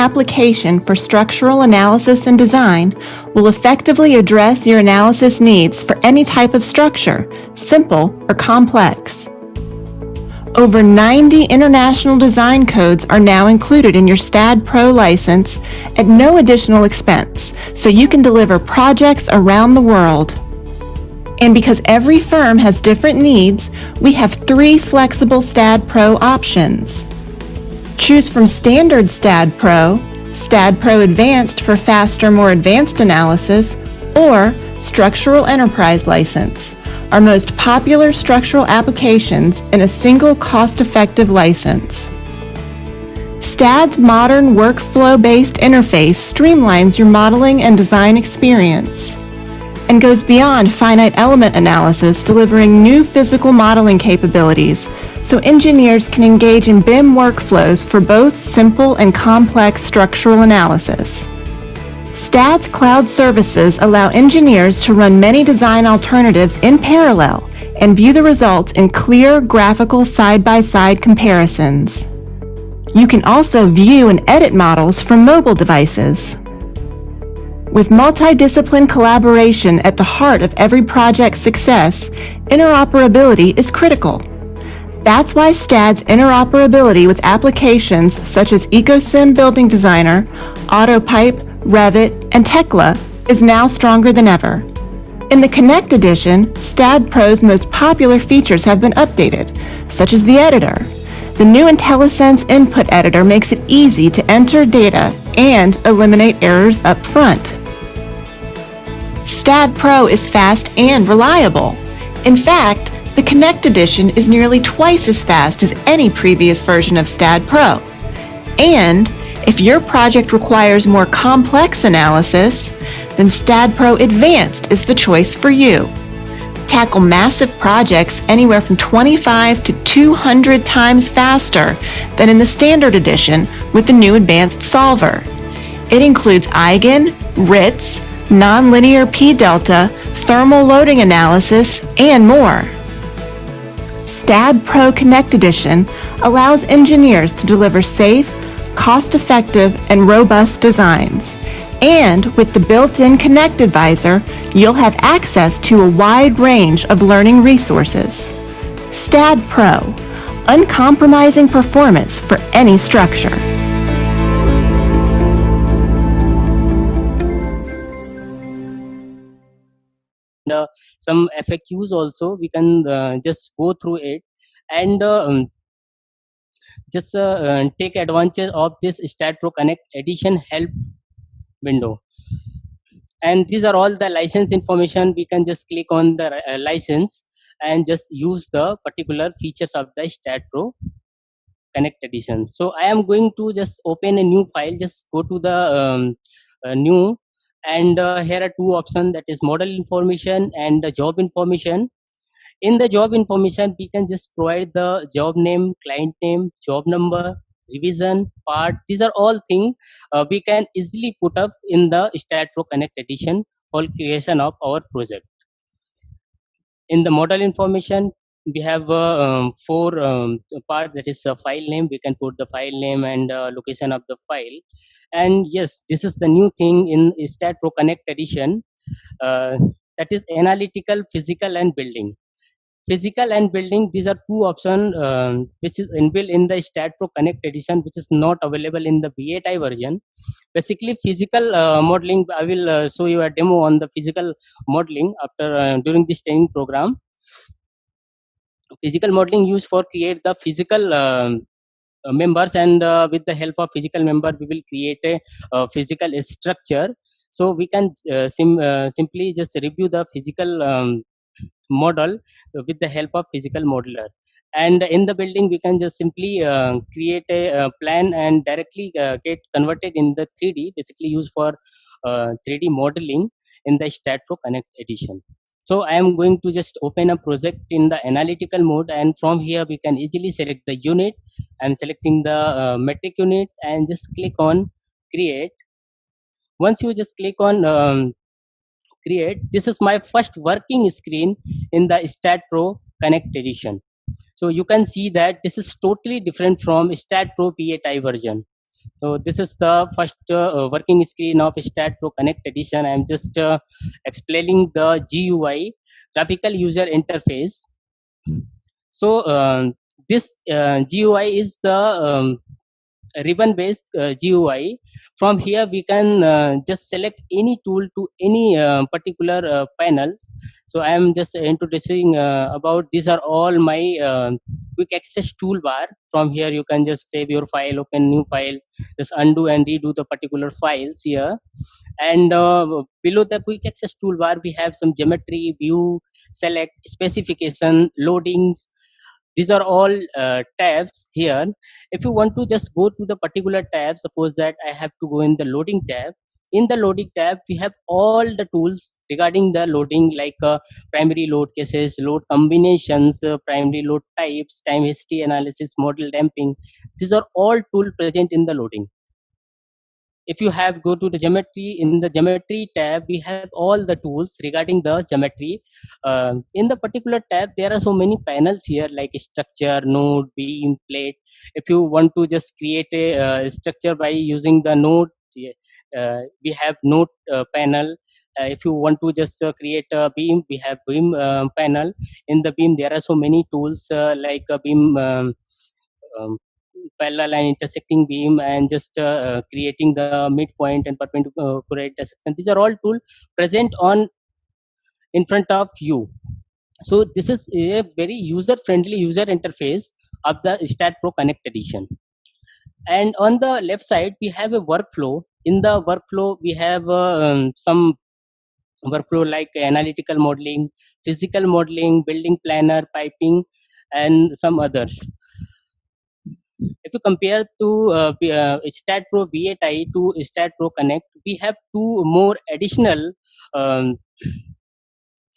application for structural analysis and design will effectively address your analysis needs for any type of structure, simple or complex. Over 90 international design codes are now included in your STAAD Pro license at no additional expense, so you can deliver projects around the world. And because every firm has different needs, we have 3 flexible STAAD Pro options. Choose from Standard STAAD Pro, STAAD Pro Advanced for faster, more advanced analysis, or Structural Enterprise License, our most popular structural applications in a single cost-effective license. STAAD's modern workflow-based interface streamlines your modeling and design experience and goes beyond finite element analysis, delivering new physical modeling capabilities so engineers can engage in BIM workflows for both simple and complex structural analysis. STAAD's cloud services allow engineers to run many design alternatives in parallel and view the results in clear graphical side-by-side comparisons. You can also view and edit models from mobile devices. With multidiscipline collaboration at the heart of every project's success, interoperability is critical. That's why STAAD's interoperability with applications such as EcoSim Building Designer, AutoPipe, Revit, and Tekla is now stronger than ever. In the Connect edition, STAAD Pro's most popular features have been updated, such as the editor. The new IntelliSense Input Editor makes it easy to enter data and eliminate errors up front. STAAD Pro is fast and reliable. In fact, the Connect edition is nearly twice as fast as any previous version of STAAD Pro. And if your project requires more complex analysis, then STAAD Pro Advanced is the choice for you. Tackle massive projects anywhere from 25 to 200 times faster than in the Standard Edition with the new Advanced Solver. It includes Eigen, RITS, nonlinear p-delta, thermal loading analysis, and more. STAAD Pro Connect Edition allows engineers to deliver safe, cost-effective, and robust designs. And with the built-in Connect Advisor, you'll have access to a wide range of learning resources. STAAD Pro, uncompromising performance for any structure. Some FAQs also, we can just go through it and just take advantage of this STAAD Pro Connect Edition help window. And these are all the license information. We can just click on the license and just use the particular features of the STAAD Pro Connect Edition. So I am going to just open a new file, just go to the new, and here are 2 options, that is model information and the job information. In the job information, we can just provide the job name, client name, job number, revision, part. These are all things we can easily put up in the STAAD Pro Connect Edition for creation of our project. In the model information, we have 4 part, that is a file name. We can put the file name and location of the file. And yes, this is the new thing in STAAD Pro Connect Edition, that is analytical, physical, and building. Physical and building, these are 2 options which is inbuilt in the STAAD Pro Connect Edition, which is not available in the V8i version. Basically, physical modeling, I will show you a demo on the physical modeling after during this training program. Physical modeling used for create the physical members, and with the help of physical member, we will create a physical structure. So we can simply just review the physical model with the help of physical modeler. And in the building, we can just simply create a plan and directly get converted in the 3D, basically used for 3D modeling in the STAAD Pro Connect Edition. So I am going to just open a project in the analytical mode, and from here we can easily select the unit. I'm selecting the metric unit and just click on create. Once you just click on create, this is my first working screen in the STAAD Pro Connect Edition. So you can see that this is totally different from STAAD Pro V8i version. So this is the first working screen of StatPro Connect Edition. I am just explaining the GUI, graphical user interface. So this GUI is the ribbon based GUI. From here we can just select any tool to any particular panels. So I am just introducing about these are all my quick access toolbar. From here you can just save your file, open new file, just undo and redo the particular files here. And below the quick access toolbar we have some geometry, view, select, specification, loadings. These are all tabs here. If you want to just go to the particular tab, suppose that I have to go in the loading tab. In the loading tab we have all the tools regarding the loading, like primary load cases, load combinations, primary load types, time history analysis, model damping. These are all tools present in the loading. If you have go to the geometry, in the geometry tab we have all the tools regarding the geometry. In the particular tab there are so many panels here, like structure, node, beam, plate. If you want to just create a structure by using the node, we have node panel. If you want to just create a beam, we have beam panel. In the beam there are so many tools, like a beam um, parallel and intersecting beam, and just creating the midpoint and perpendicular intersection. These are all tools present on in front of you. So this is a very user friendly user interface of the StatPro Connect Edition. And on the left side we have a workflow. In the workflow we have some workflow like analytical modeling, physical modeling, building planner, piping, and some others. If you compare to StatPro VATI to StatPro Connect, we have two more additional um,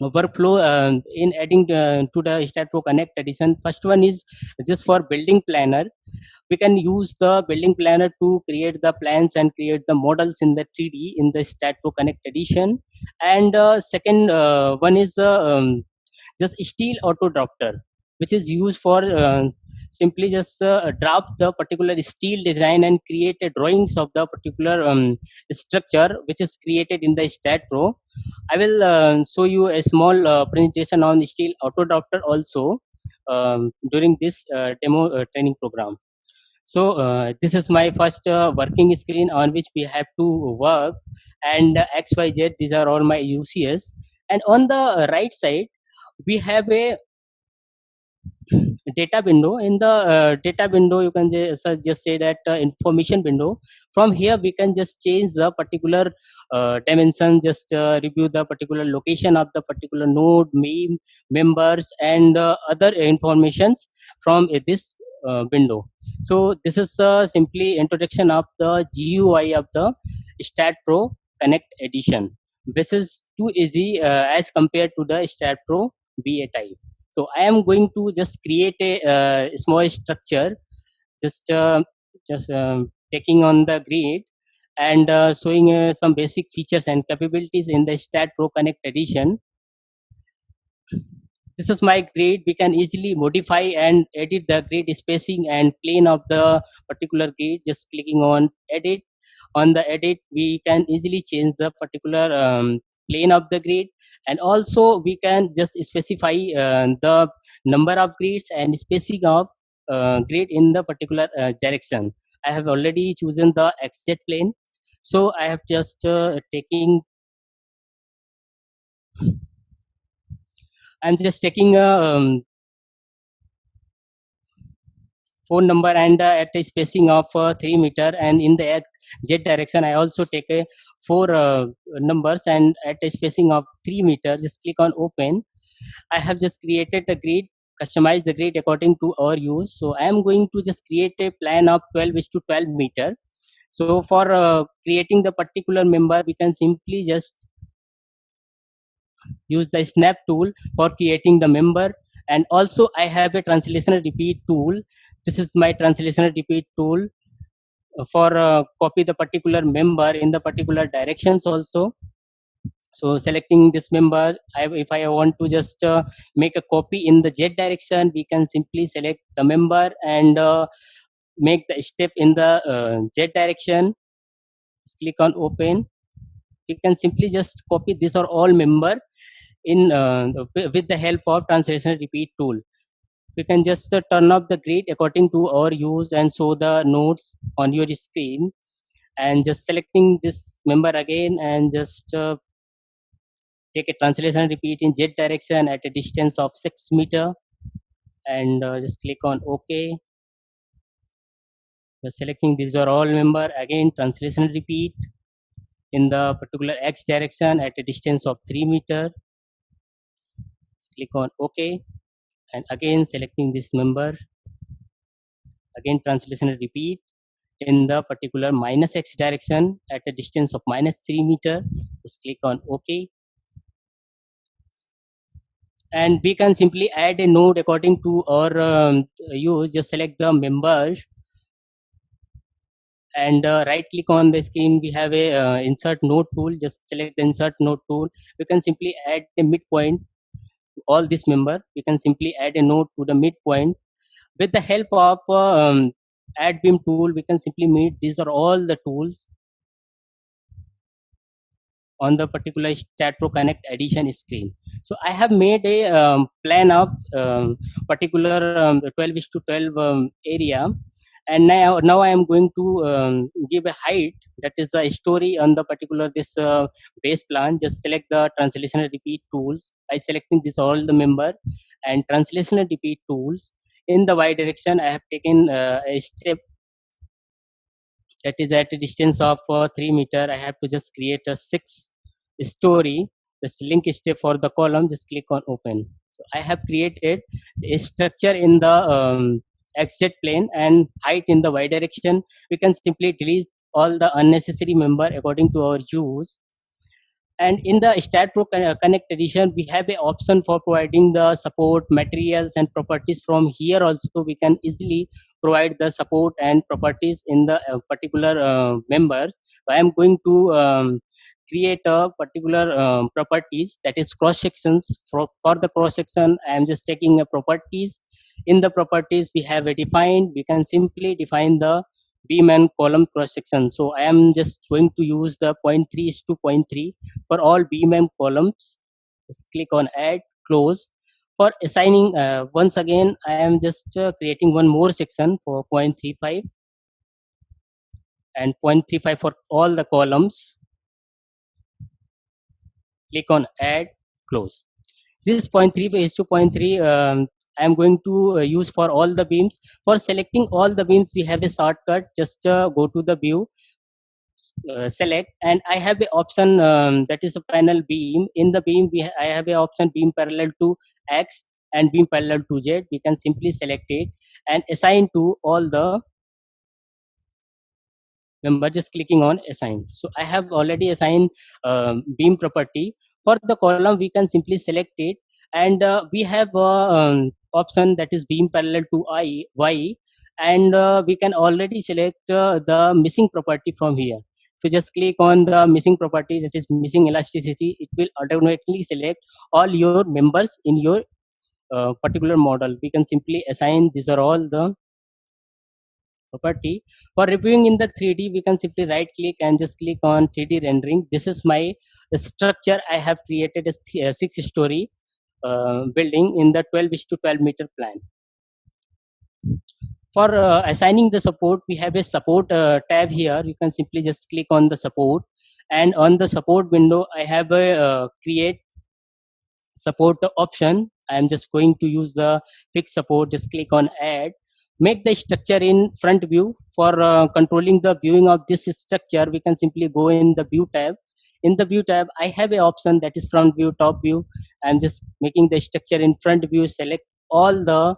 workflow in adding to the StatPro Connect edition. First one is just for building planner. We can use the building planner to create the plans and create the models in the 3D in the StatPro Connect edition. And second one is just steel auto drafter, which is used for simply just draft the particular steel design and create a drawings of the particular structure which is created in the StatPro. I will show you a small presentation on steel auto drafter also during this demo training program. So this is my first working screen on which we have to work, and XYZ, these are all my UCS. And on the right side we have a data window. In the data window you can just say that information window. From here we can just change the particular dimension, just review the particular location of the particular node, members, and other informations from this window. So this is simply introduction of the GUI of the StatPro Connect edition. This is too easy as compared to the StatPro VATI. So I am going to just create a small structure, just taking on the grid and showing some basic features and capabilities in the StatPro Connect edition. This is my grid. We can easily modify and edit the grid spacing and plane of the particular grid. Just clicking on edit. On the edit, we can easily change the particular plane of the grid, and also we can just specify the number of grids and spacing of grid in the particular direction. I have already chosen the XZ plane, so I have just I'm just taking a phone number and at a spacing of 3 meter, and in the Z direction I also take a 4 numbers and at a spacing of 3 meter. Just click on open. I have just created a grid, customize the grid according to our use. So I am going to just create a plan of 12:12 meter. So for creating the particular member, we can simply just use the snap tool for creating the member. And also I have a translational repeat tool. This is my translational repeat tool for copy the particular member in the particular directions also. So selecting this member, if I want to just make a copy in the Z direction, we can simply select the member and make the step in the Z direction. Just click on open. You can simply just copy this or all member in with the help of translation repeat tool. You can just turn off the grid according to our use and show the nodes on your screen, and just selecting this member again and just take a translation repeat in Z direction at a distance of 6 meter, and just click on OK. Just selecting these are all member, again translation repeat in the particular X direction at a distance of 3 meter. Just click on OK, and again selecting this member, again translation repeat in the particular minus X direction at a distance of minus 3 meter. Just click on OK. And we can simply add a node according to our use. Just select the members and right click on the screen. We have a insert node tool. Just select the insert node tool. You can simply add a midpoint to all this member. You can simply add a node to the midpoint. With the help of add beam tool, we can simply meet these are all the tools on the particular StatPro Connect Edition screen. So I have made a plan of particular 12:12 area, and now I am going to give a height, that is the story on the particular this base plan. Just select the translation and repeat tools by selecting this all the member, and translation and repeat tools in the Y direction. I have taken a step that is at a distance of 3 meter. I have to just create a 6 story, just link step for the column. Just click on open. So I have created a structure in the XZ plane and height in the Y direction. We can simply delete all the unnecessary member according to our use. And in the StatPro Connect edition, we have an option for providing the support materials and properties. From here also we can easily provide the support and properties in the particular members. So I am going to create a particular properties, that is cross sections. For the cross section, I am just taking a properties. In the properties we have a defined, we can simply define the beam and column cross section. So I am just going to use the 0.3:0.3 for all beam and columns. Just click on add, close. For assigning, once again I am just creating one more section for 0.35 and 0.35 for all the columns. Click on add, close. This 0.3:0.3 I am going to use for all the beams. For selecting all the beams, we have a shortcut. Just go to the view, select, and I have a option that is a panel beam. In the beam, I have a option beam parallel to X and beam parallel to Z. We can simply select it and assign to all the member. Just clicking on assign. So I have already assigned beam property. For the column, we can simply select it, and we have option that is beam parallel to Y, and we can already select the missing property from here. So just click on the missing property, that is missing elasticity. It will automatically select all your members in your particular model. We can simply assign these are all the property. For reviewing in the 3D, we can simply right click and just click on 3D rendering. This is my structure. I have created a 6-story building in the 12:12 meter plan. For assigning the support, we have a support tab here. You can simply just click on the support, and on the support window I have a create support option. I am just going to use the fixed support. Just click on add. Make the structure in front view. For controlling the viewing of this structure, we can simply go in the view tab. In the view tab, I have an option that is front view, top view. I'm just making the structure in front view. Select all the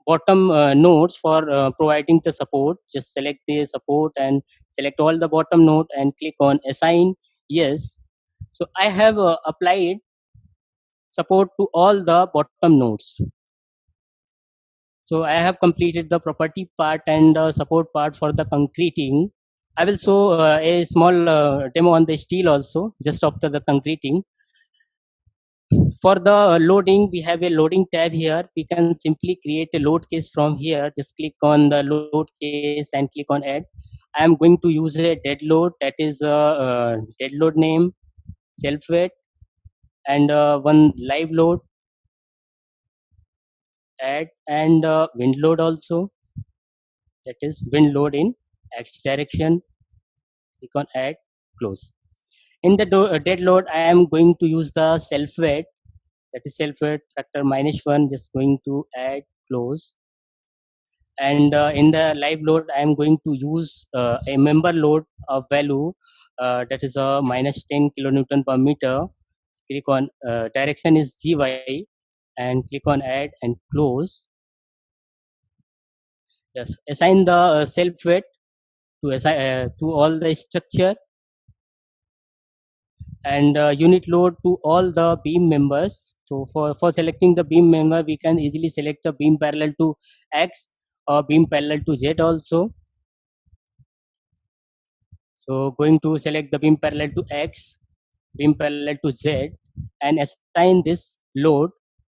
bottom nodes for providing the support. Just select the support and select all the bottom node and click on assign. Yes. So I have applied support to all the bottom nodes. So I have completed the property part and support part for the concreting. I will show a small demo on the steel also, just after the concreting. For the loading, we have a loading tab here. We can simply create a load case from here. Just click on the load case and click on add. I am going to use a dead load, that is a dead load name, self weight, and one live load, add, and wind load also, that is wind load in x direction. Click on add, close. In the dead load, I am going to use the self weight, that is self weight factor -1. Just going to add, close. And in the live load, I am going to use a member load of value, that is a -10 kilonewton per meter. Click on direction is gy, and click on add and close. Yes, assign the self weight to all the structure, and unit load to all the beam members. So for selecting the beam member, we can easily select the beam parallel to x or beam parallel to z also. So going to select the beam parallel to x, beam parallel to z, and assign this load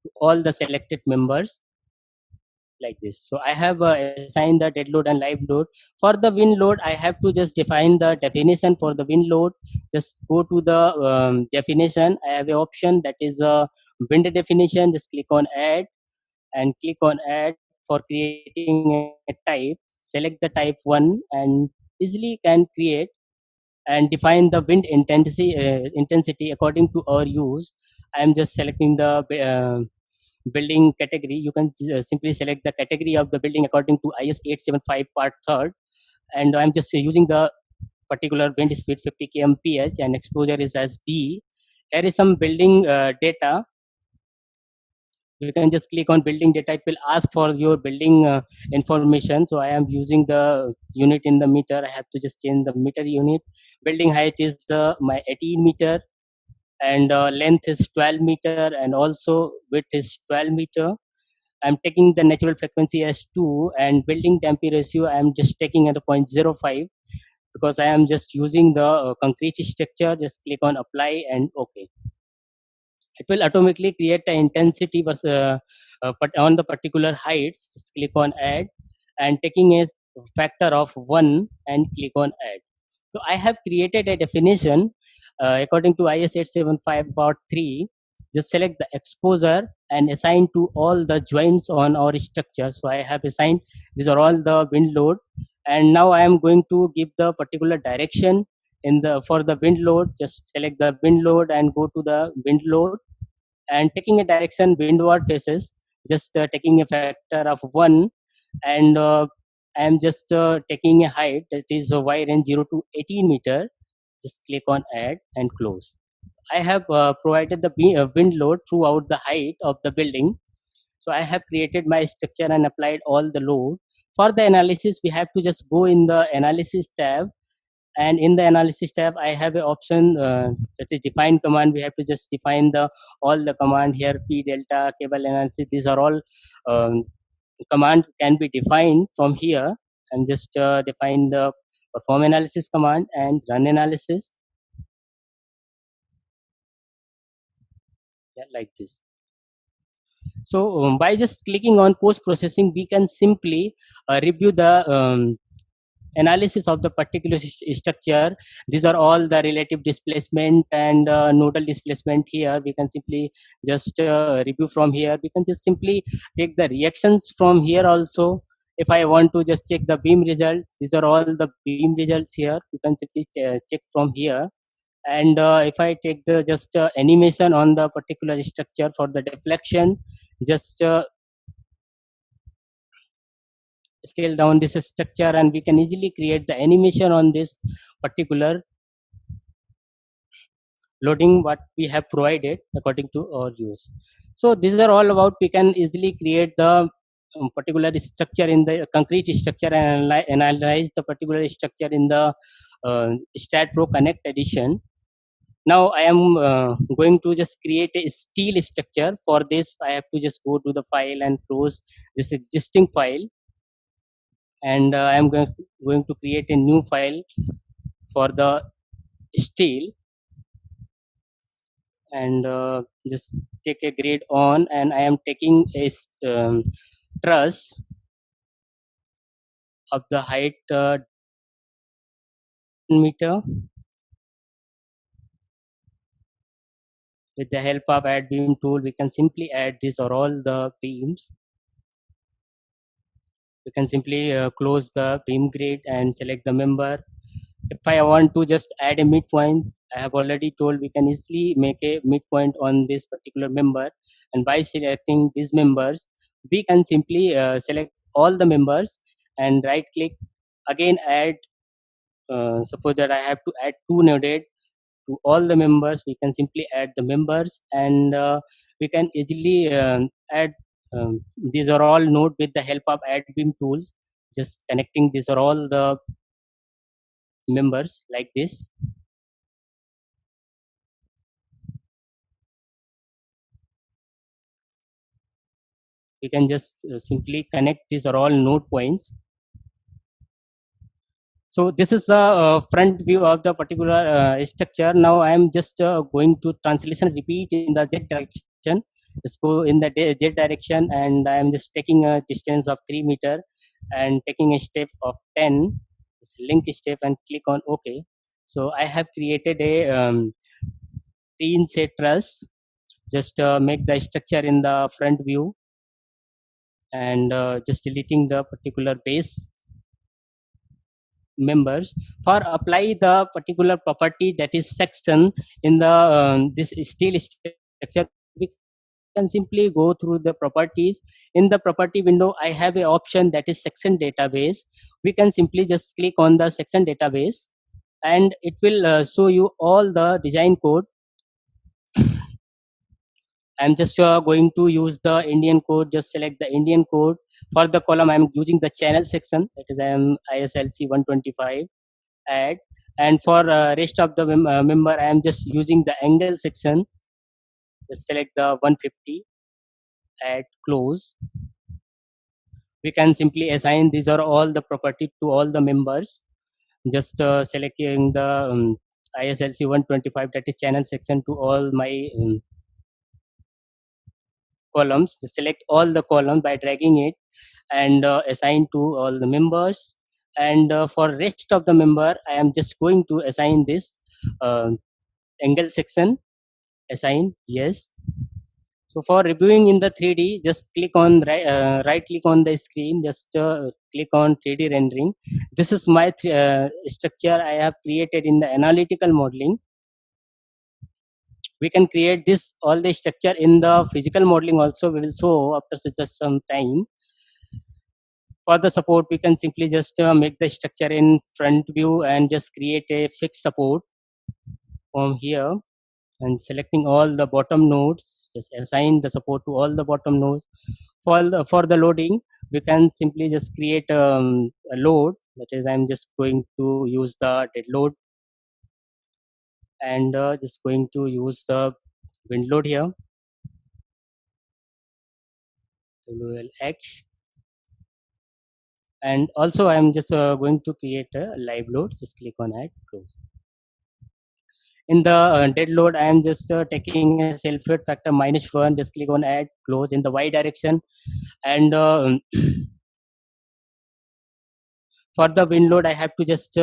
to all the selected members like this. So I have assigned the dead load and live load. For the wind load, I have to just define the definition for the wind load. Just go to the definition. I have an option, that is a wind definition. Just click on add and click on add. For creating a type, select the type 1 and easily can create and define the wind intensity according to our use. I am just selecting the building category. You can simply select the category of the building according to IS 875 part 3rd, and I'm just using the particular wind speed 50 kmph and exposure is as B. There is some building data. You can just click on building data. It will ask for your building information. So I am using the unit in the meter. I have to just change the meter unit. Building height is my 18 meter, and length is 12 meter, and also width is 12 meter. I'm taking the natural frequency as 2, and building damping ratio I'm just taking at the 0.05, because I am just using the concrete structure. Just click on apply and OK. It will automatically create the intensity on the particular heights. Just click on add and taking a factor of 1 and click on add. So I have created a definition according to IS 875 part 3. Just select the exposure and assign to all the joints on our structure. So I have assigned these are all the wind load, and now I am going to give the particular direction for the wind load. Just select the wind load and go to the wind load, and taking a direction windward faces, just taking a factor of 1, and I am just taking a height, that is a y range 0 to 18 meter. Just click on add and close. I have provided the wind load throughout the height of the building. So I have created my structure and applied all the load. For the analysis, we have to just go in the analysis tab, and in the analysis tab I have an option, that is define command. We have to just define all the command here. P delta, cable analysis, these are all command can be defined from here, and just define the perform analysis command and run analysis. Yeah, like this. So by just clicking on post processing, we can simply review the analysis of the particular structure. These are all the relative displacement and nodal displacement. Here we can simply just review from here. We can just simply take the reactions from here also. If I want to just check the beam result, these are all the beam results here. You can simply check from here. And if I take the just animation on the particular structure for the deflection, just scale down this structure, and we can easily create the animation on this particular loading what we have provided according to our use. So these are all about, we can easily create the particular structure in the concrete structure and analyze the particular structure in the StatPro Connect edition. Now I am going to just create a steel structure. For this, I have to just go to the file and close this existing file, and I am going to create a new file for the steel, and just take a grid on, and I am taking a truss of the height 10 meter. With the help of add beam tool, we can simply add this or all the beams. We can simply close the beam grid and select the member. If I want to just add a midpoint, I have already told we can easily make a midpoint on this particular member, and by selecting these members, we can simply select all the members and right click, again add. Suppose that I have to add two noded to all the members, we can simply add the members, and we can easily add. These are all node with the help of add beam tools. Just connecting these are all the members like this. We can just simply connect these are all node points. So this is the front view of the particular structure. Now I am just going to translation repeat in the z direction. Just go in the z direction, and I am just taking a distance of 3 meter and taking a step of 10. This link step and click on OK. So I have created a tin set truss. Just make the structure in the front view, and just deleting the particular base members. For apply the particular property, that is section, in the this steel structure, we can simply go through the properties. In the property window, I have a option that is section database. We can simply just click on the section database, and it will show you all the design code. I'm just going to use the Indian code. Just select the Indian code. For the column, I'm using the channel section, that is I am ISLC 125. Add, and for rest of the member, I am just using the angle section. Just select the 150. Add, close. We can simply assign these are all the property to all the members. Just selecting the ISLC 125, that is channel section, to all my columns. Just select all the columns by dragging it, and assign to all the members. And for rest of the member, I am just going to assign this uh, angle section. Assign, yes. So for reviewing in the 3D, just click on right click on the screen, just click on 3D rendering. This is my structure I have created in the analytical modeling. We can create this all the structure in the physical modeling also. We will show after just some time. For the support, we can simply just make the structure in front view and just create a fixed support from here, and selecting all the bottom nodes, just assign the support to all the bottom nodes. For the loading, we can simply just create a load, that is I'm just going to use the dead load, and just going to use the wind load here, WLX. And also I'm just going to create a live load. Just click on add, close. In the dead load, I am just taking a self-weight factor -1. Just click on add, close. In the y direction, and for the wind load, I have to just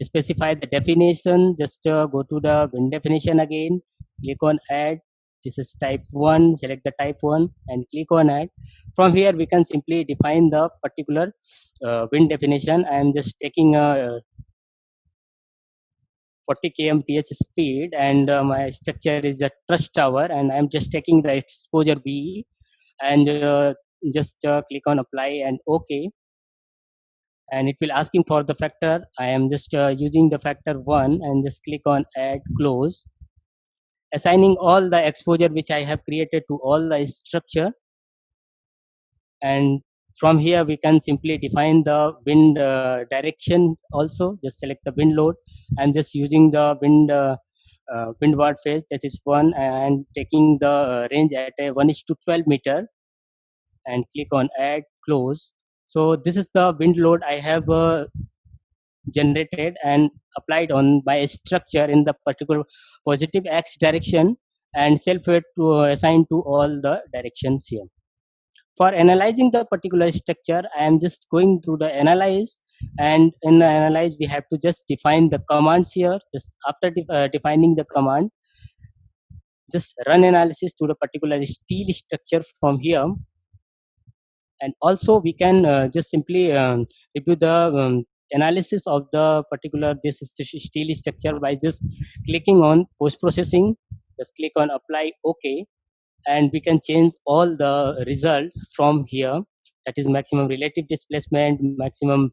specify the definition. Just go to the wind definition again, click on add. This is type 1. Select the type 1 and click on add. From here, we can simply define the particular wind definition. I am just taking a 40 kmph speed, and my structure is the truss tower, and I'm just taking the exposure B, and just click on apply and OK. And it will asking for the factor. I am just using the factor 1, and just click on add, close. Assigning all the exposure which I have created to all the structure, and from here we can simply define the wind direction also. Just select the wind load. I'm just using the windward phase, that is 1, and taking the range at a 1:12 meter, and click on add, close. So this is the wind load I have generated and applied on by a structure in the particular positive x direction and self weight to assign to all the directions here. For analyzing the particular structure, I am just going through the analyze, and in the analyze we have to just define the commands here. Just after defining the command, just run analysis to the particular steel structure from here. And also we can just simply review the analysis of the particular this steel structure by just clicking on post processing. Just click on apply OK, and we can change all the results from here. That is maximum relative displacement, maximum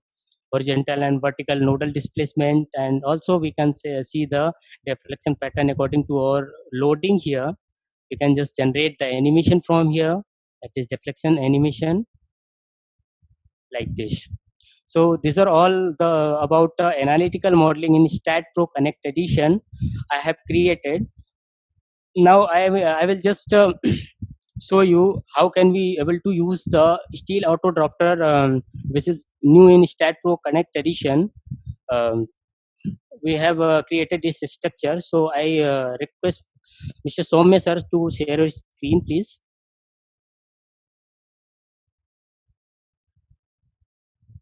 horizontal and vertical nodal displacement, and also we can see the deflection pattern according to our loading here. You can just generate the animation from here, that is deflection animation, like this. So these are all the about analytical modeling in StatPro Connect edition I have created. Now I will just show you how can we able to use the steel auto drafter, which is new in StatPro Connect edition. Um, we have created this structure, so I request Mr. Soumya sir to share his screen, please.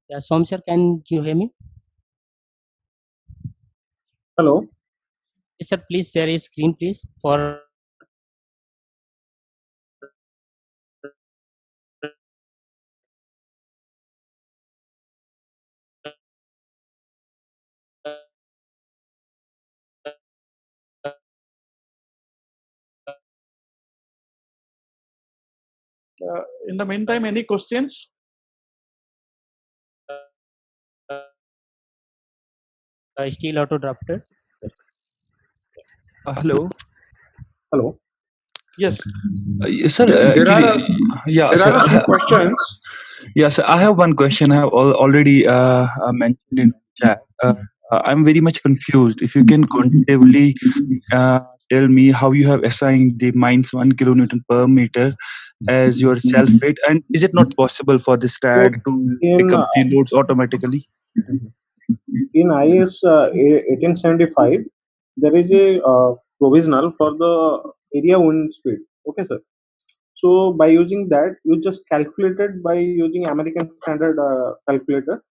Yeah, Soumya sir, can you hear me? Hello. Yes, sir, please share his screen, please, for In the meantime, any questions? steel auto drafter. Hello. Hello. Yes. Yes, sir. There are yeah, there sir. are a few questions. Yes, I have one question. I have already mentioned in chat. I'm very much confused. If you can quantitatively tell me how you have assigned the -1 kilonewton per meter as your self weight, and is it not possible for the STAD to pick up the loads automatically? In IS 1875, there is a provisional for the area wind speed. Okay, sir. So by using that, you just calculated by using American Standard calculator.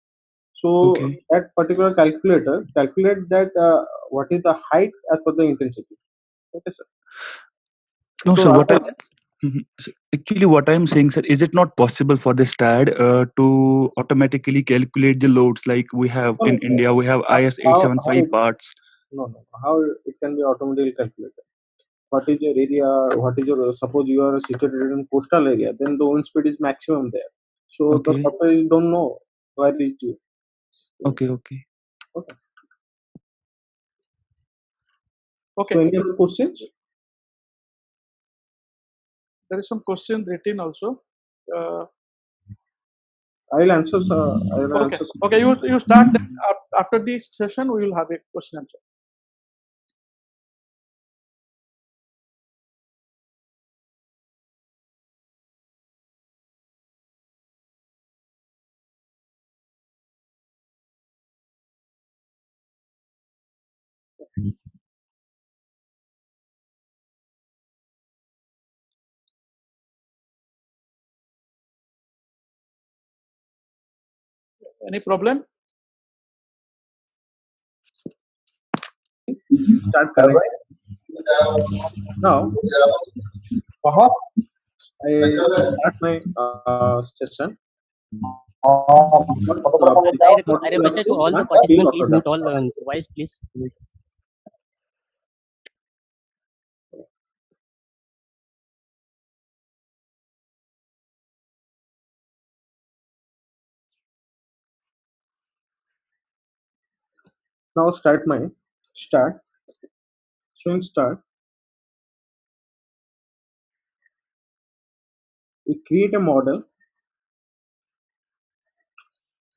So Okay. that particular calculator calculate that what is the height as per the intensity. Okay, sir. No, So sir. Actually, what I'm saying, sir, is it not possible for the STAD to automatically calculate the loads like we have in India? We have IS 875 parts. No. How it can be automatically calculated? What is your area? What is your, suppose you are situated in coastal area, then the wind speed is maximum there. So the Okay. software don't know where is you. Okay. Okay. So any other questions? There is some question written also. I will answer, sir. I will Okay. answer. Okay. You start. Then after this session, we will have a question answer. Any problem? Start correct. Now, I start my session. I request to all the participants, please mute all the voice, please. Now start my start. Showing start. We create a model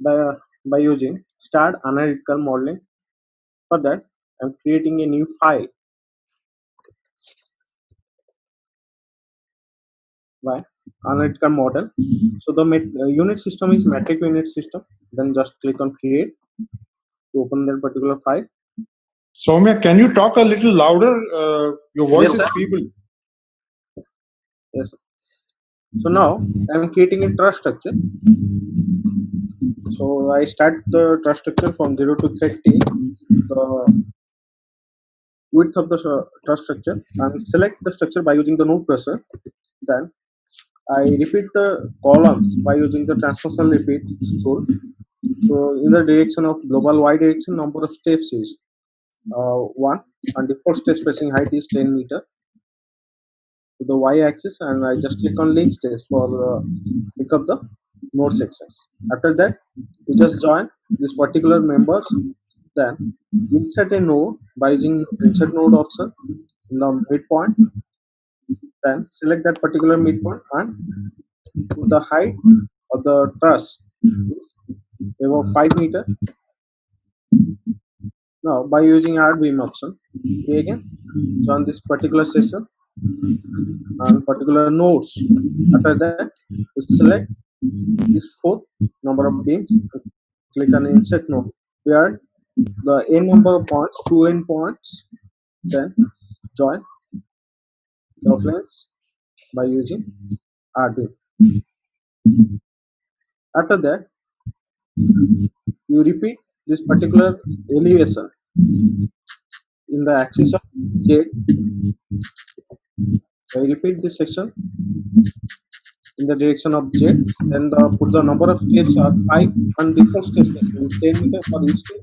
by using start analytical modeling. For that, I'm creating a new file. Why? Analytical model. So the unit system is metric unit system. Then just click on create. to open that particular file. Soumya, can you talk a little louder? Your voice Yes, is sir. feeble. Yes. So now I'm creating a trust structure. So I start the trust structure from 0 to 30, the width of the trust structure, and select the structure by using the node cursor. Then I repeat the columns by using the transversal repeat tool. So in the direction of global y direction, number of steps is 1, and default step spacing height is 10 meter to the y-axis, and I just click on link steps for pick up the node sections. After that, we just join this particular members. Then insert a node by using insert node option in the midpoint. Then select that particular midpoint and put the height of the truss is above 5 meter. Now by using add beam option, we again join this particular section and particular nodes. After that, we select this 4 number of beams, click on insert node. We add the n number of points, 2 end points, then join the planes by using add beam. After that, you repeat this particular elevation in the axis of Z. I repeat this section in the direction of Z, then put the number of steps are 5 and default steps is 10 meter for each step.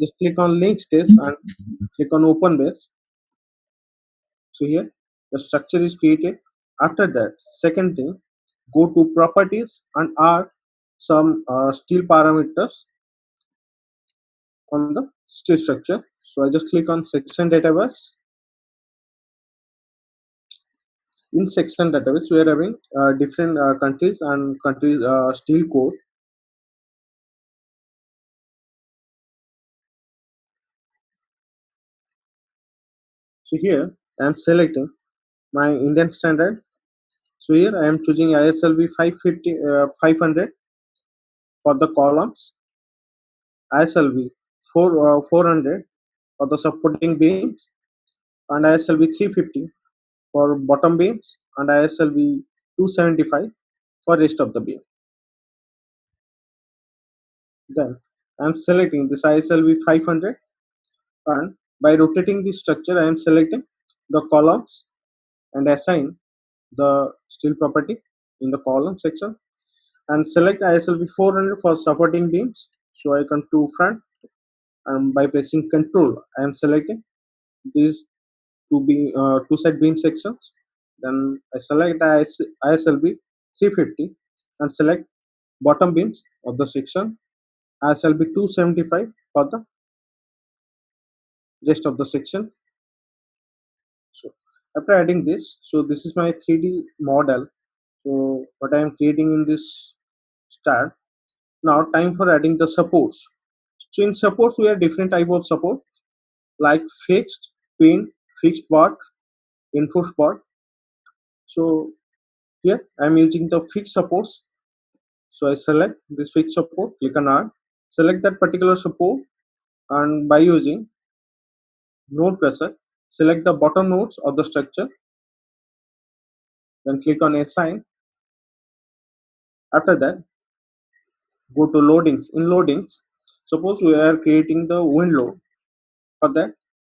Just click on link steps and click on open base. So here the structure is created. After that, second thing, go to properties and add some steel parameters on the steel structure. So I just click on section database. In section database, we are having different countries and countries steel code. So here I am selecting my Indian standard. So here I am choosing ISLB 500 for the columns, ISLB 400 for the supporting beams, and ISLB 350 for bottom beams, and ISLB 275 for rest of the beam. Then I am selecting this ISLB 500, and by rotating the structure I am selecting the columns and assign the steel property in the column section, and select ISLB 400 for supporting beams. So I come to front, and by pressing Control I am selecting these two side beam sections. Then I select ISLB 350 and select bottom beams of the section, ISLB 275 for the rest of the section. So after adding this, so this is my 3D model. So what I am creating in this start. Now time for adding the supports. So in supports we have different type of support like fixed, pin, fixed bar, enforced bar. So here I am using the fixed supports. So I select this fixed support, click on add, select that particular support, and by using node cursor, select the bottom nodes of the structure, then click on assign. After that, go to loadings. In loadings, suppose we are creating the wind load. For that,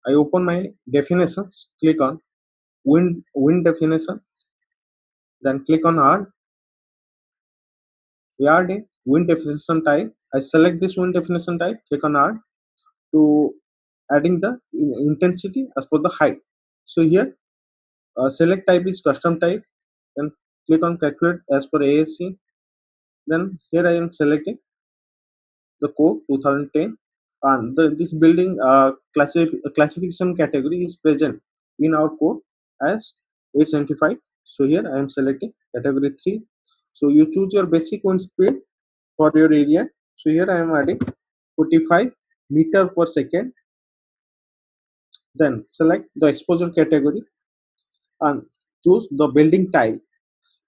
I open my definitions, click on wind definition, then click on add. We add a wind definition type. I select this wind definition type, click on add to adding the intensity as per the height. So here select type is custom type, then click on calculate as per ASC. Then here I am selecting the code 2010, and this building classification category is present in our code as 875. So here I am selecting category 3. So you choose your basic wind speed for your area. So here I am adding 45 meter per second. Then select the exposure category and choose the building type.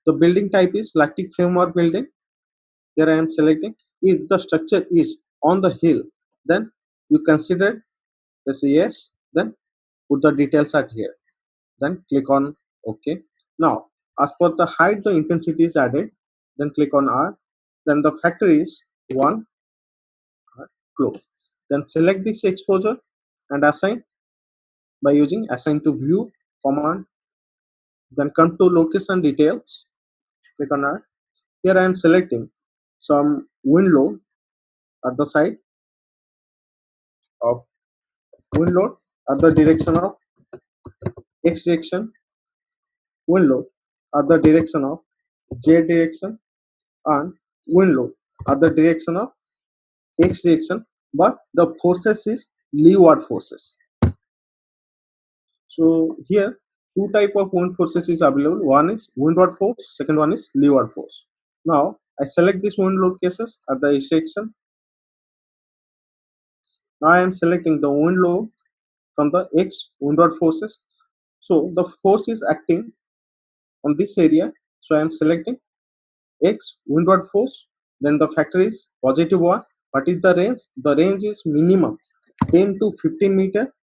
The building type is lactic framework building. Here I am selecting if the structure is on the hill, Then you consider, let's say yes, then put the details at here, then click on OK. Now as per the height the intensity is added, then click on R, then the factor is 1, close. Then select this exposure and assign by using assign to view command, then come to location details, click on R. Here I am selecting some wind load at the side of wind load at the direction of x direction, wind load at the direction of z direction, and wind load at the direction of x direction, but the forces is leeward forces. So here two type of wind forces is available. One is windward force, second one is leeward force. Now I select this wind load cases at the x direction. Now I am selecting the wind load from the x windward forces. So the force is acting on this area, so I am selecting x windward force, then the factor is positive 1. What is the range? The range is minimum 10 to 15 meter,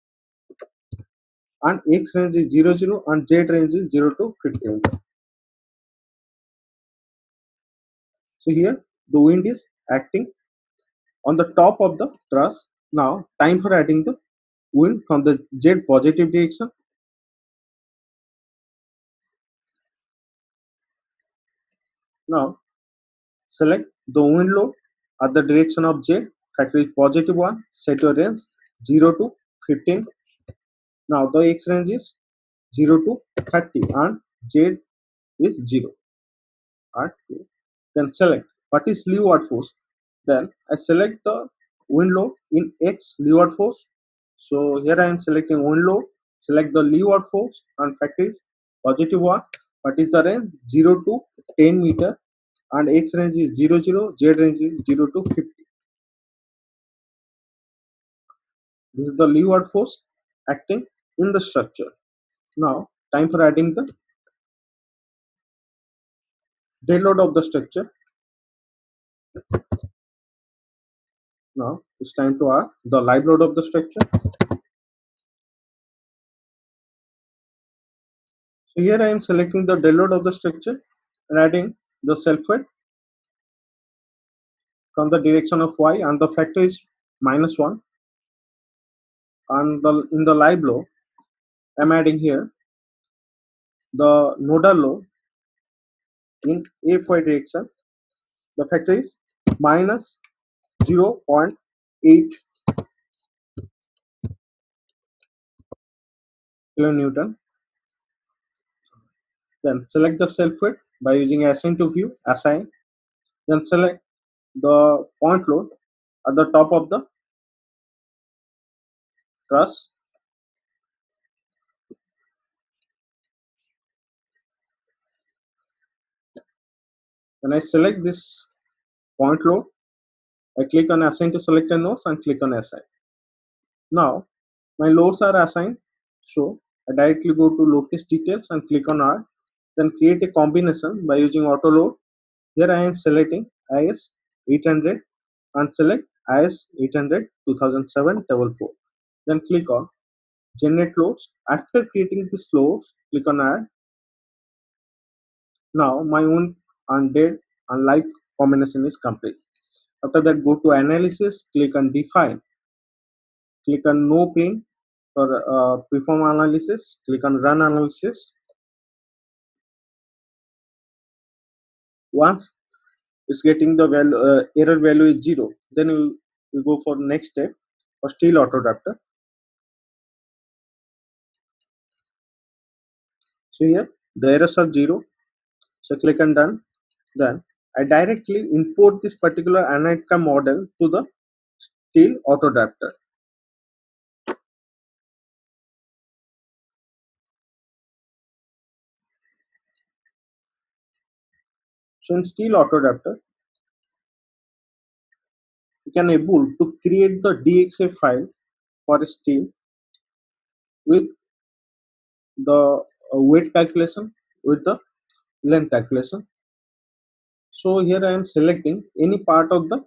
and x range is 0 0 and z range is 0 to 15 meter. So here the wind is acting on the top of the truss. Now time for adding the wind from the z positive direction. Now select the wind load at the direction of z, factor is positive 1, set your range 0 to 15. Now the x range is 0 to 30 and z is 0. And then select what is leeward force. Then I select the wind load in x leeward force. So here I am selecting wind load, select the leeward force and factor is positive 1. What is the range? 0 to 10 meter, and x range is 0 0, z range is 0 to 50. This is the leeward force acting in the structure. Now time for adding the dead load of the structure. Now it's time to add the live load of the structure. So here I am selecting the dead load of the structure and adding the self weight from the direction of y, and the factor is -1. And in the live load I am adding here the nodal load in fy direction. The factor is -0.8 kilonewton. Then select the self weight by using assign to view, assign. Then select the point load at the top of the truss. When I select this point load, I click on assign to selected nodes and click on assign. Now my loads are assigned, so I directly go to locus details and click on R, then create a combination by using auto load. Here I am selecting IS 800 and select IS 800 2007-4. Then click on generate loads. After creating these loads, click on add. Now my wind and dead and live combination is complete. After that, go to analysis, click on define, click on no pain for perform analysis, click on run analysis. Once it's getting the value, error value is 0, then we go for next step for steel autoadapter. So here the errors are 0, so click on done. Then I directly import this particular Anaitka model to the steel autoadapter. So in steel autoadapter, you can able to create the DXA file for steel with the weight calculation, with the length calculation. So here I am selecting any part of the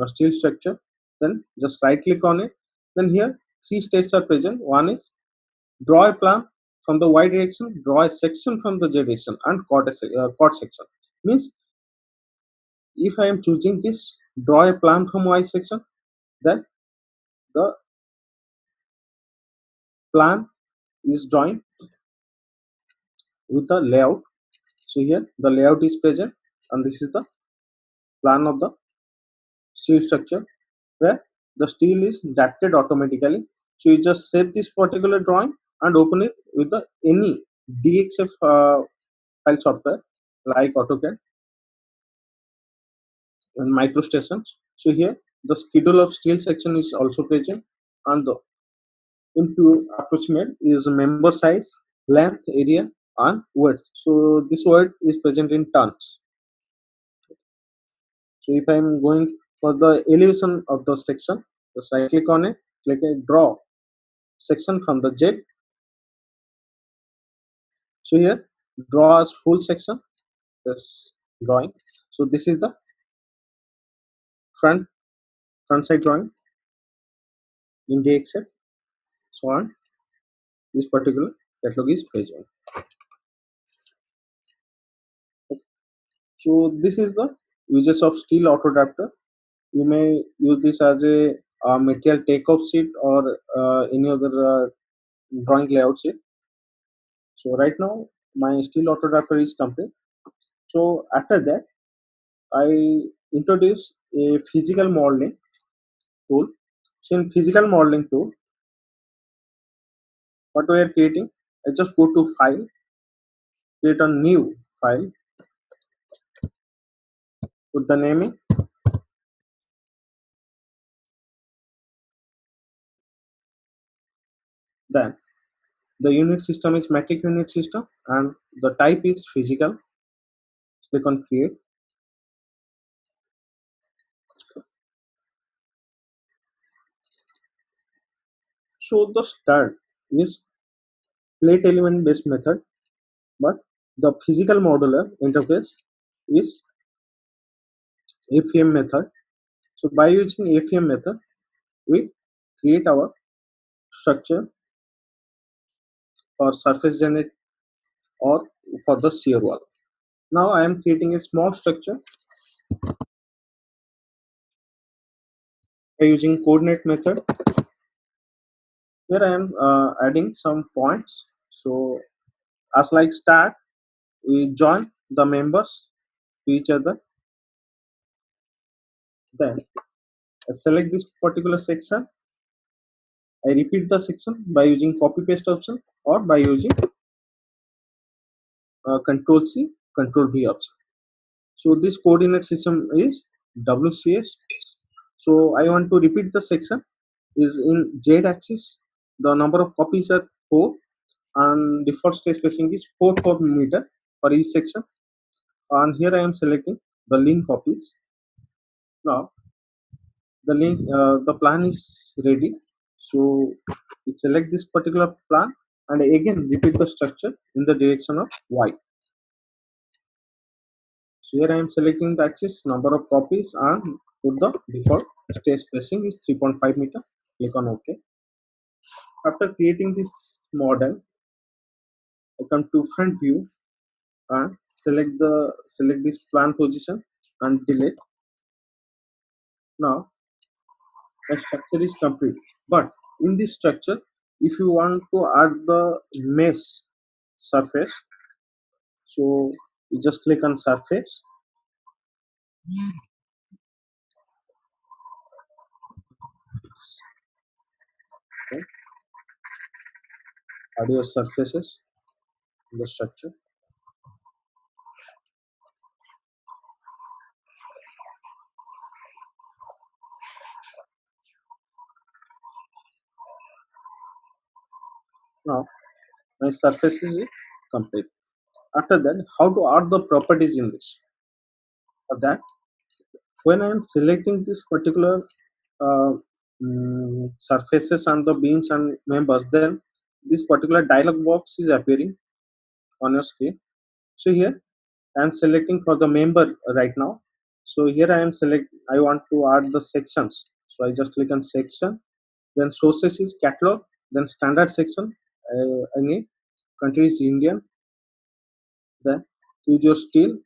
steel structure, then just right click on it. Then here 3 steps are present. One is draw a plan from the y direction, draw a section from the z direction, and chord section. Means if I am choosing this draw a plan from y section, then the plan is drawing with the layout. So here the layout is present, and this is the plan of the steel structure where the steel is adapted automatically. So you just save this particular drawing and open it with the any DXF file software like AutoCAD and MicroStation. So here the schedule of steel section is also present, and the into approximate is member size, length, area, and width. So this word is present in tons. So if I am going for the elevation of the section, just right click on it, click a draw section from the jet. So here draw as full section, this drawing. So this is the front side drawing in DXF. So on this particular catalog is present. So this is the uses of steel auto adapter. You may use this as a material takeoff sheet or any other drawing layout sheet. So right now my steel auto adapter is complete. So after that I introduce a physical modeling tool. So in physical modeling tool, what we are creating, I just go to file, create a new file, put the naming, then the unit system is metric unit system and the type is physical. Click on create. So the start is plate element based method, but the physical modular interface is AFM method. So by using AFM method, we create our structure for surface generate or for the shear wall. Now I am creating a small structure by using coordinate method. Here I am adding some points. So as like start, we join the members to each other. Then I select this particular section. I repeat the section by using copy paste option or by using Control C, Control V option. So this coordinate system is WCS. So I want to repeat the section is in Z axis. The number of copies are 4 and default state spacing is 4 meter for each section. And here I am selecting the link copies. Now the plan is ready. So we select this particular plan and again repeat the structure in the direction of Y. So here I am selecting the axis, number of copies, and put the default state spacing is 3.5 meter. Click on OK. After creating this model, I come to front view and select this plan position and delete. Now the structure is complete. But in this structure, if you want to add the mesh surface, so you just click on surface. Okay. Add your surfaces in the structure. Now my surface is complete. After that, how to add the properties in this? For that, when I am selecting this particular uh, surfaces and the beams and members, then this particular dialog box is appearing on your screen. So here I am selecting for the member right now. So here I want to add the sections. So I just click on section, then sources is catalog, then standard section. I need country is Indian, then choose your steel.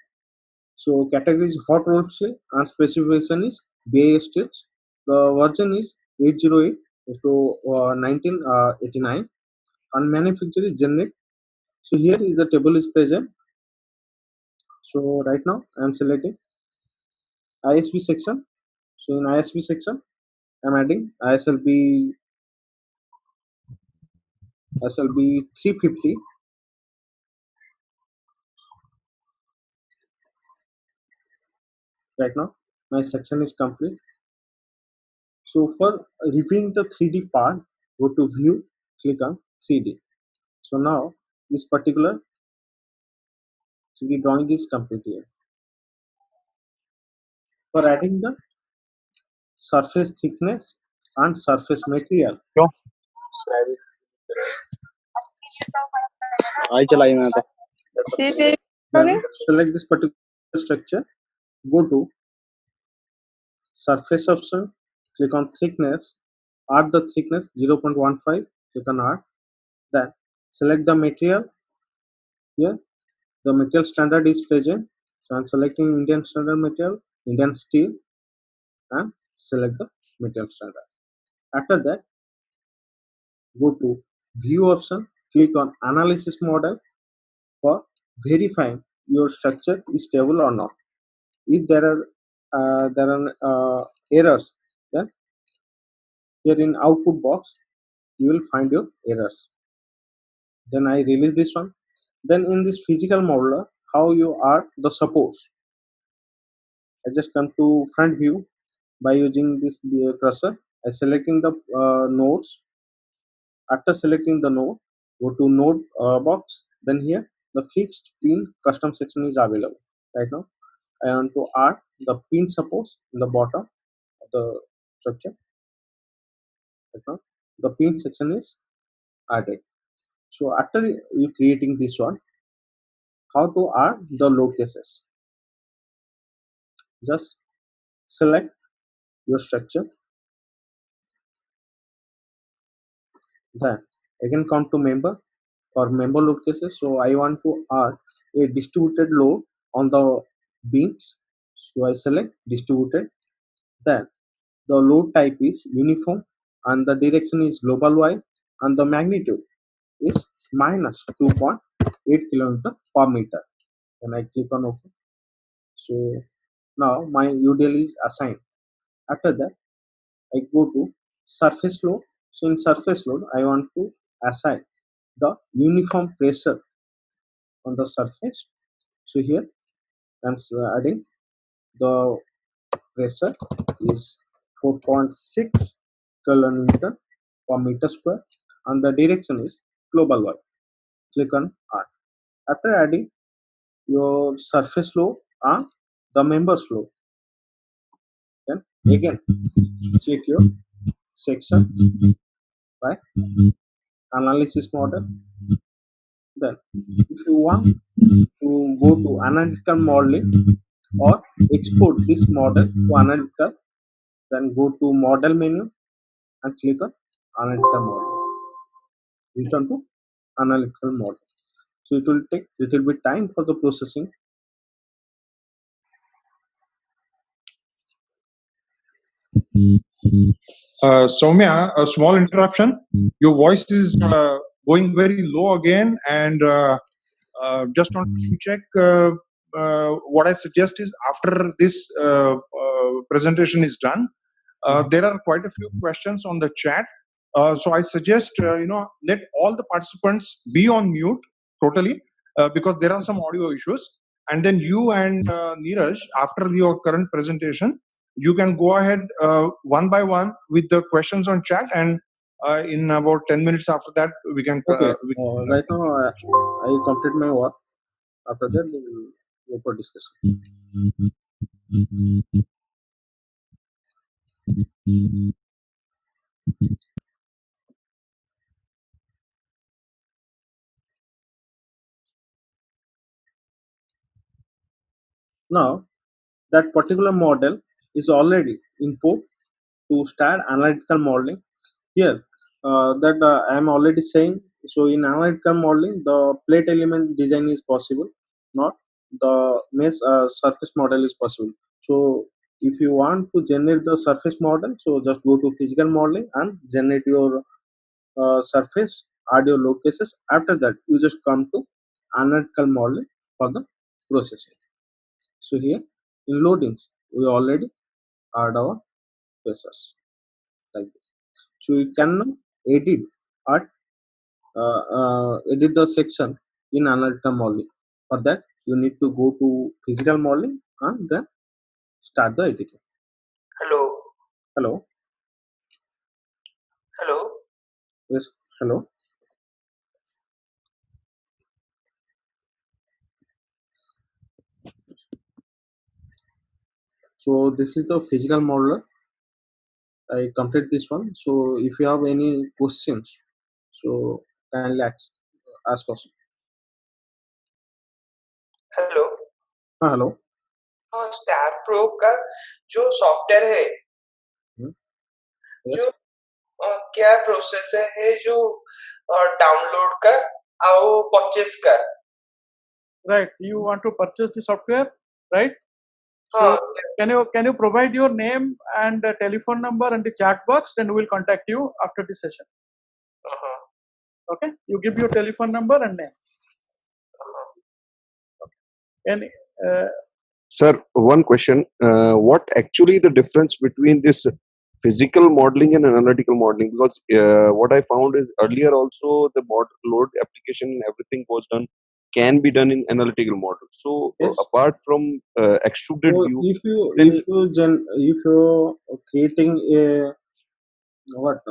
So category is hot rolled steel and specification is BAS steels. The version is 808 to 1989 and manufacturer is generic. So here is the table is present. So right now I am selecting ISB section. So in ISB section I am adding ISLB 350. Right now my section is complete. So for reviewing the 3D part, go to view, click on 3D. So now this particular 3D drawing is complete here. For adding the surface thickness and surface material, आई चलाई मैं तो then select this particular structure, go to surface option, click on thickness, add the thickness 0.15, click on add, then select the material. Here the material standard is present, so I'm selecting Indian standard material, Indian steel, and select the material standard. After that, go to view option, click on analysis model for verifying your structure is stable or not. If there are errors, then here in output box you will find your errors. Then I release this one. Then in this physical modeler, how you are the supports. I just come to front view by using this cursor. I selecting the nodes. After selecting the node, go to node box. Then here the fixed pin custom section is available. Right now I want to add the pin supports in the bottom of the structure. Right now the pin section is added. So after you creating this one, how to add the load cases? Just select your structure, then again come to member or member load cases. So I want to add a distributed load on the beams. So I select distributed, then the load type is uniform and the direction is global Y and the magnitude is minus 2.8 kilometer per meter. Then I click on OK. So now my UDL is assigned. After that I go to surface load. So in surface load I want to assign the uniform pressure on the surface. So here I'm adding the pressure is 4.6 kilonewton per meter square and the direction is global Y. Click on add. After adding your surface load and the members load, then again check your section by analysis model. Then if you want to go to analytical modeling or export this model to analytical, then go to model menu and click on analytical model. Return to analytical model. So it will take little bit time for the processing. Soumya, a small interruption. Your voice is going very low again, and just want to check. What I suggest is after this presentation is done, there are quite a few questions on the chat. So I suggest let all the participants be on mute totally because there are some audio issues. And then you and Neeraj, after your current presentation, you can go ahead one by one with the questions on chat, and in about 10 minutes after that, we can. Okay. Right now I complete my work. After that, we will go for discussion. Now that particular model is already import to start analytical modeling. Here, that I am already saying. So in analytical modeling, the plate element design is possible, not the mesh surface model is possible. So if you want to generate the surface model, so just go to physical modeling and generate your surface, add your load cases. After that, you just come to analytical modeling for the processing. So here in loadings, we already add our cases like this. So you can now edit at edit the section in analytical modeling. For that, you need to go to physical modeling and then start the editing. Hello, Hello, hello. yes, hello. So this is the physical modeler. I complete this one. So if you have any questions, so kindly ask us. Hello हाँ hello. Star pro का जो software है Yes. जो क्या process है जो download का और परचेस का Right. You want to purchase the software, right? हाँ So can you provide your name and telephone number and the chat box? Then we will contact you after the session. हाँ Okay. You give your telephone number and name. And Sir, one question. What actually the difference between this physical modeling and analytical modeling? Because what I found is earlier also the load application and everything was done can be done in analytical model. So Yes. apart from extruded So view, if you then if you're creating a what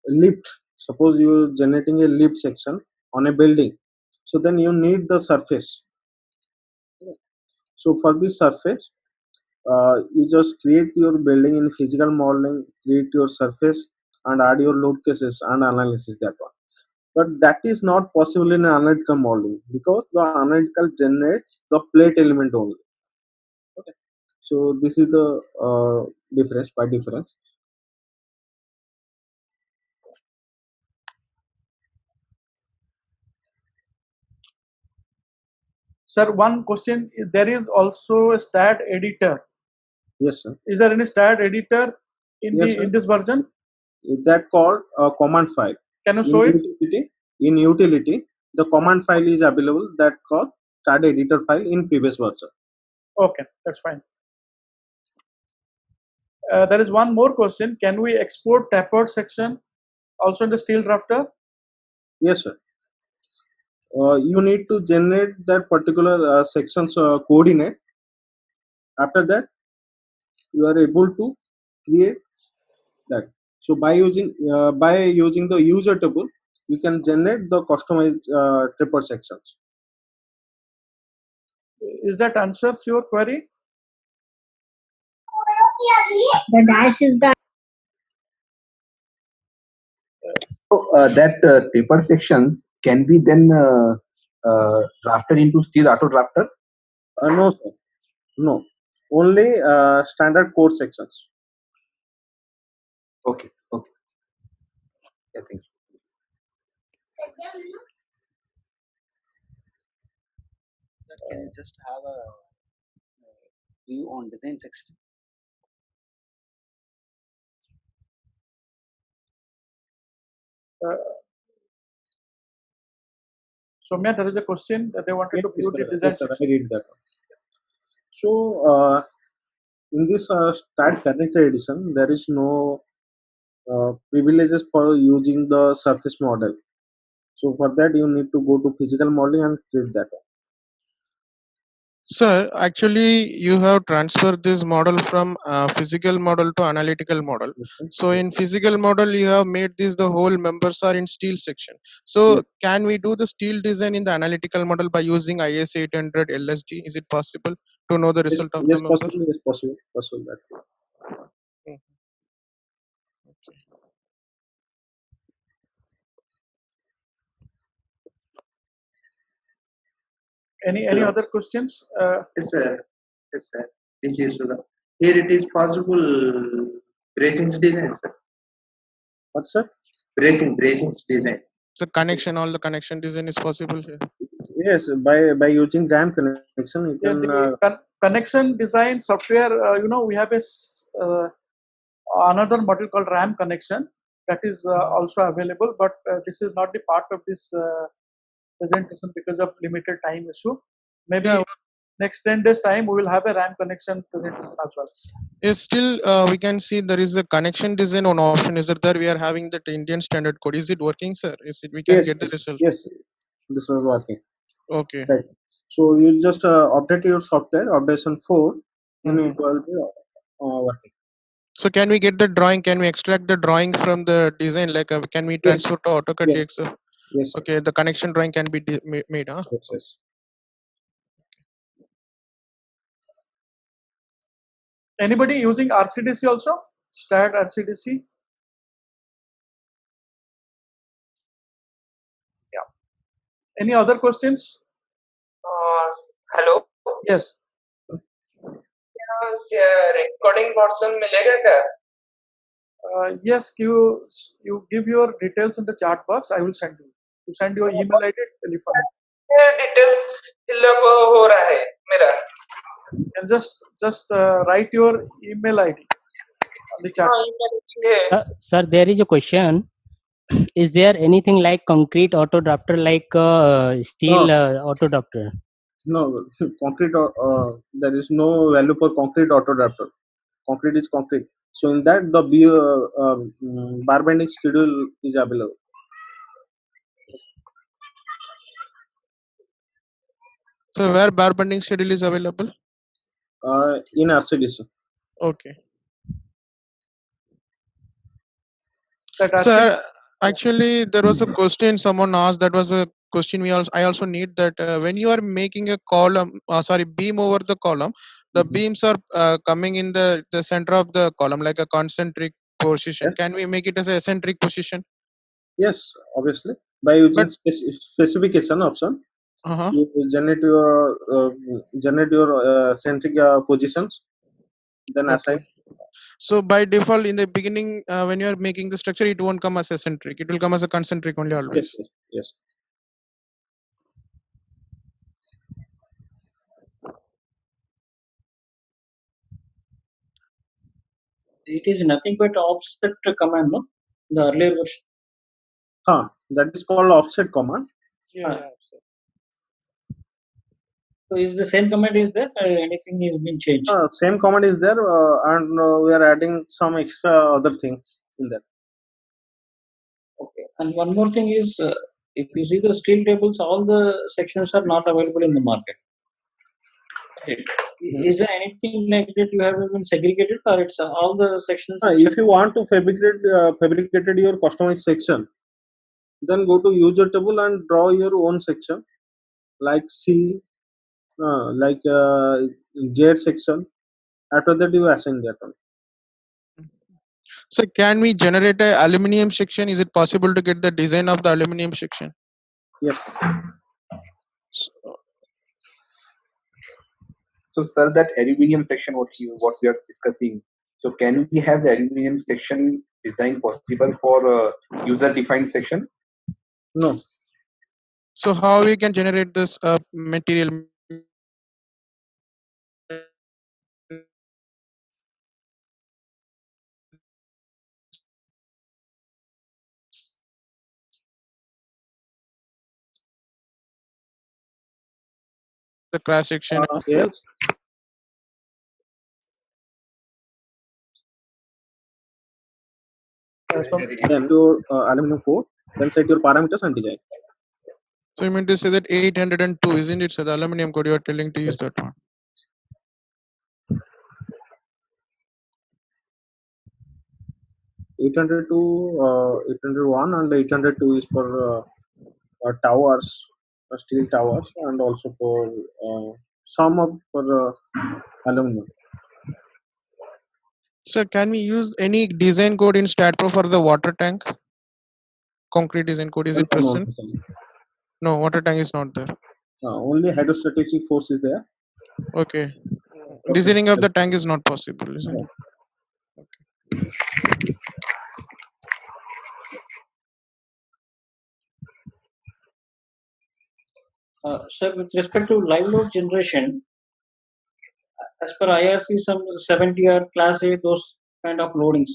lift, suppose you're generating a lift section on a building, so then you need the surface. So for this surface, you just create your building in physical modeling, create your surface, and add your load cases and analysis that one. But that is not possible in analytical modeling because the analytical generates the plate element only. Okay. So this is the difference by difference. sir, one question: there is also a stat editor. Yes, sir. Is there any stat editor in Yes, sir. in this version? That called a command file. Can you show it? In utility, the command file is available that called stat editor file in previous version. Okay, that's fine. There is one more question. Can we export tapered section also in the steel drafter? Yes, sir. You need to generate that particular section's coordinate. After that, you are able to create that. So by using the user table, you can generate the customized tapered sections. Is that answers your query? The dash is the So that taper sections can be then drafted into steel auto drafter. No, sir. No. Only standard core sections. Okay. Okay. Yeah, thank you. Can you just have a view on design section? Soumya, there is a question that they wanted to view the design Yes, sir, I section. read that. So in this stat connector edition, there is no privileges for using the surface model. So for that, you need to go to physical modeling and create that. Sir, actually, you have transferred this model from physical model to analytical model. So in physical model, you have made this the whole members are in steel section. So Yes. can we do the steel design in the analytical model by using IS 800 LSD? Is it possible to know the result of the Yes, member? possible. Yes, possible that. Mhm. Okay. Any other questions? Yes, sir. Yes, sir. This is Sudha. Here it is possible Bracings design, sir. What's that? Bracings design. So connection, all the connection design is possible here. Yes, by using RAM connection, you Yeah, can. the connection design software, we have another module called RAM connection that is also available, but this is not the part of this presentation because of limited time issue. Maybe Yeah. next 10 days time we will have a RAM connection presentation as well. Is still we can see there is a connection design on option. Is it there? We are having that Indian standard code. Is it working, sir? Is it we can Yes, get the result? yes, this was working. Okay. Right. So you just update your software, updation 4, and it will be working. So can we get the drawing? Can we extract the drawing from the design? Like, can we Yes. transfer to AutoCAD Yes. DXF? Yes, sir. Okay, the connection drawing can be made, huh? Yes, yes. Anybody using RCDC also? STAT RCDC? Yeah. Any other questions? Hello Yes. Recording version मिलेगा क्या? Yes, you give your details in the chat box. I will send you. You send your email ID, telephone. ये detail fill up हो रहा है मेरा. And just write your email ID on the chat. Sir, there is a question. Is there anything like concrete auto drafter, like steel auto drafter? No, concrete. There is no value for concrete auto drafter. Concrete is concrete. So in that the bar bending schedule is available. So where bar bending schedule is available? In RCDC. Okay. Sir, actually, there was a question someone asked. That was a question I also need that when you are making a column, beam over the column, the beams are coming in the center of the column like a concentric position. Yes. Can we make it as a eccentric position? Yes, obviously. By using specification option, you generate your centric positions, then assign. So by default, in the beginning, when you are making the structure, it won't come as eccentric. It will come as a concentric only always. Yes, yes. It is nothing but offset command, no? The earlier version. That is called offset command. Yeah. So is the same command is there? Anything is been changed? Same command is there, and we are adding some extra other things in that. Okay. And one more thing is, if you see the steel tables, all the sections are not available in the market. Okay. Is there anything like that you have been segregated, or it's all the sections? If you want to fabricate your customized section, then go to user table and draw your own section, like C, like Z section. After that, you assign that one. So can we generate a aluminium section? Is it possible to get the design of the aluminium section? Yes. So sir, that aluminium section what we are discussing. So can we have the aluminium section design possible for user defined section? No. So how we can generate this material? The cross section. Yes. Then your aluminum core, then set your parameters and design. So you mean to say that 802, isn't it? So the aluminum code you are telling to use that one. 802, 801 and 802 is for towers, steel towers, and also for some for aluminum. So can we use any design code in StatPro for the water tank? Concrete design code, is it present? No, water tank is not there. Only hydrostatic force is there. Okay. Designing of the tank is not possible, isn't it? Okay. Sir, with respect to live load generation, as per IRC, some 70 or class A, those kind of loadings.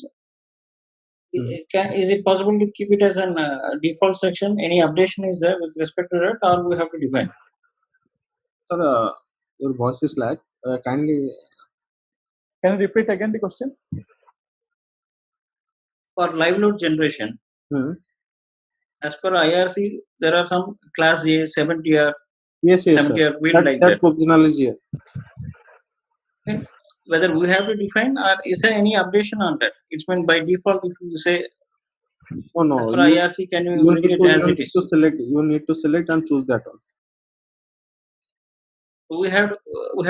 Is it possible to keep it as an default section? Any updation is there with respect to that, or we have to define? Sir, your voice is lag. Kindly. Can you repeat again the question? For live load generation, as per IRC, there are some class A, 70 or Yes, 70 sir. or build like That that. provisional is here. Whether we have to define, or is there any updation on that? It's meant by default. If you say Oh no. as per IRC, can you bring it as it is? You need to select and choose that one. We have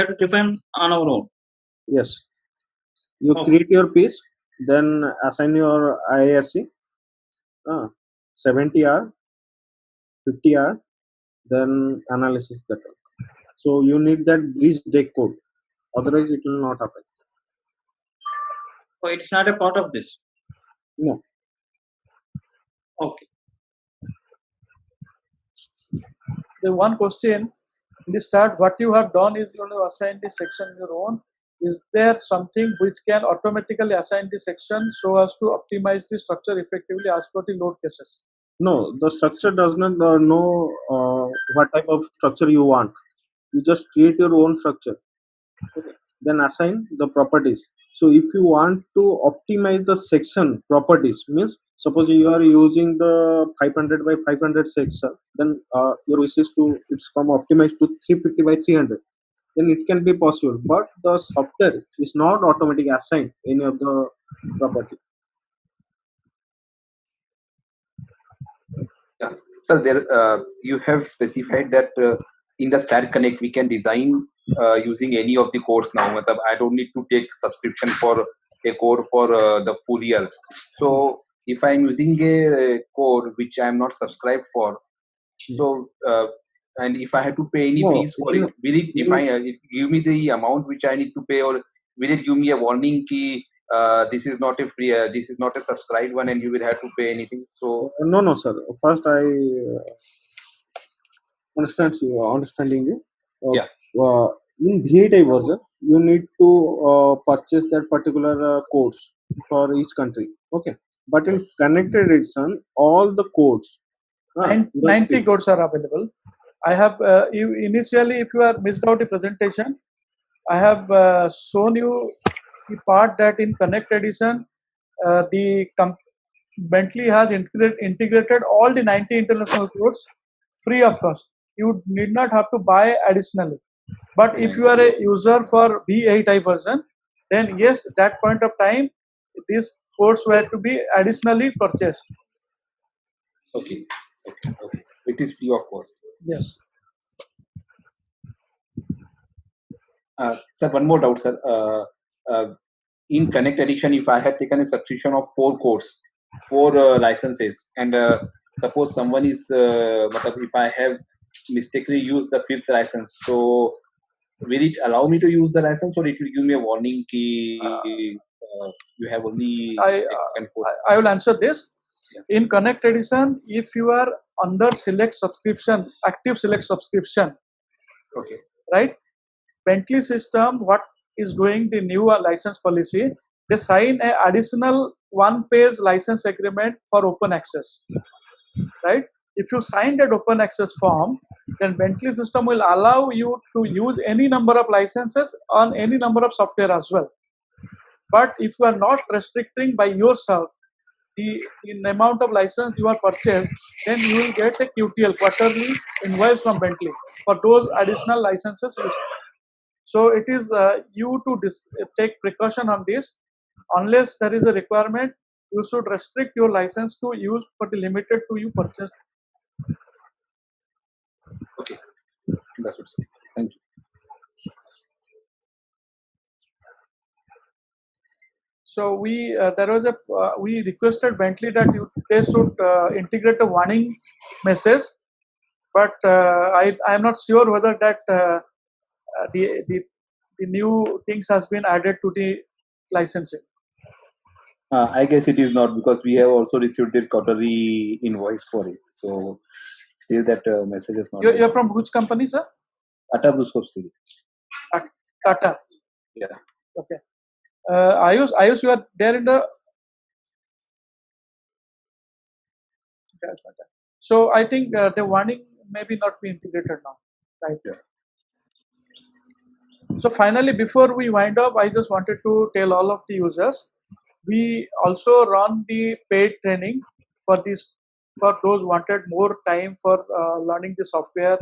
to define on our own. Yes. You Okay. create your piece, then assign your IRC. 70R, 50R, then analysis that one. So you need that bridge deck code. Otherwise, it will not happen. Oh, it's not a part of this. No. Okay. The one question in the start, what you have done is you have assigned the section your own. Is there something which can automatically assign the section so as to optimize the structure effectively as per the load cases? No, the structure does not know what type of structure you want. You just create your own structure. Okay. Then assign the properties. So if you want to optimize the section properties, means suppose you are using the 500 by 500 section, then your wish is to it's come optimized to 350 by 300. Then it can be possible, but the software is not automatically assigned any of the property. Yeah. So there, you have specified that in the Stack Connect we can design using any of the cores now. I don't need to take subscription for a core for the full year. So if I'm using a core which I'm not subscribed for, so and if I have to pay any fees for it, will it define? It give me the amount which I need to pay, or will it give me a warning key? This is not a free, this is not a subscribed one, and you will have to pay anything. So No, sir. First, I understanding you. Yeah. In V8I version, you need to purchase that particular codes for each country. Okay. But in connected edition, all the codes. 90 codes are available. I have initially, if you are missed out the presentation, I have shown you the part that in Connect Edition, Bentley has integrated all the 90 international codes free of cost. You need not have to buy additionally. But if you are a user for V8I version, then yes, at that point of time, these codes were to be additionally purchased. Okay. It is free of cost. Yes. Sir, one more doubt, sir. In Connect Edition, if I had taken a subscription of 4 codes, 4 licenses, and suppose someone is, if I have mistakenly used the 5th license, so will it allow me to use the license, or it will give me a warning key? You have only I will answer this. Yeah. In Connect Edition, if you are under select subscription, active select subscription, okay, right? Bentley system, what is doing the new license policy, they sign an additional 1-page license agreement for open access, right? If you sign that open access form, then Bentley system will allow you to use any number of licenses on any number of software as well. But if you are not restricting by yourself the amount of license you are purchased, then you will get a QTL, quarterly invoice from Bentley for those additional licenses used. So it is you to take precaution on this. Unless there is a requirement, you should restrict your license to use for the limited to you purchased. Okay, that's what. Thank you. So we we requested Bentley that they should integrate a warning message, but I am not sure whether that the new things has been added to the licensing. I guess it is not, because we have also received the quarterly invoice for it. So still that message is not. You're from which company, sir? Tata BlueScope still. Tata. Yeah. Okay. Ayush, you are there in the. So I think the warning maybe not be integrated now, right? Yeah. So finally, before we wind up, I just wanted to tell all of the users, we also run the paid training for those wanted more time for learning the software,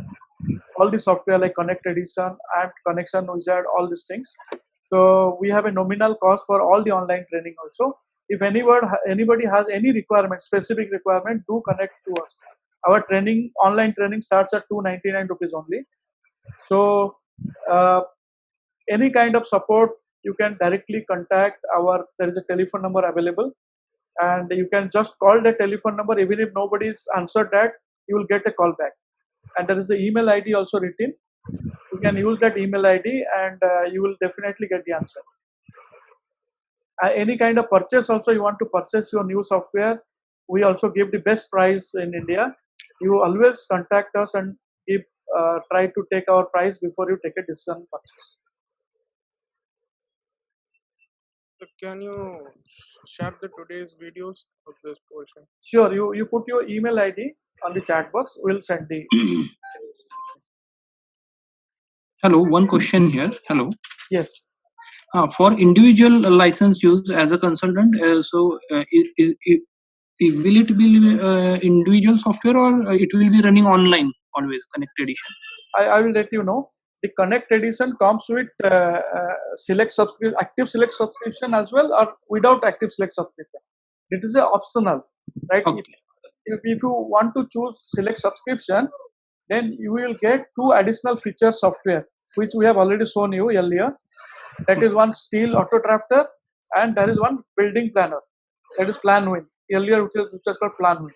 all the software like Connect Edition and Connection Wizard, all these things. So we have a nominal cost for all the online training also. If anybody has any requirement, specific requirement, do connect to us. Our training, online training starts at 299 rupees only. So any kind of support, you can directly contact there is a telephone number available, and you can just call the telephone number. Even if nobody's answered that, you will get a call back. And there is an email ID also written. You can use that email ID and you will definitely get the answer. Any kind of purchase also, you want to purchase your new software, we also give the best price in India. You always contact us and try to take our price before you take a decision purchase. So can you share the today's videos of this portion? Sure, you put your email ID on the chat box. We'll send the. Hello, one question here. Hello. Yes. For individual license use as a consultant, will it be individual software, or it will be running online always, Connect Edition? I will let you know. The Connect Edition comes with active select subscription as well, or without active select subscription. It is optional, right? Okay. If you want to choose select subscription, then you will get 2 additional feature software, which we have already shown you earlier. That is one Steel Auto Drafter, and there is one Building Planner. That is PlanWin. Earlier, which was called PlanWin.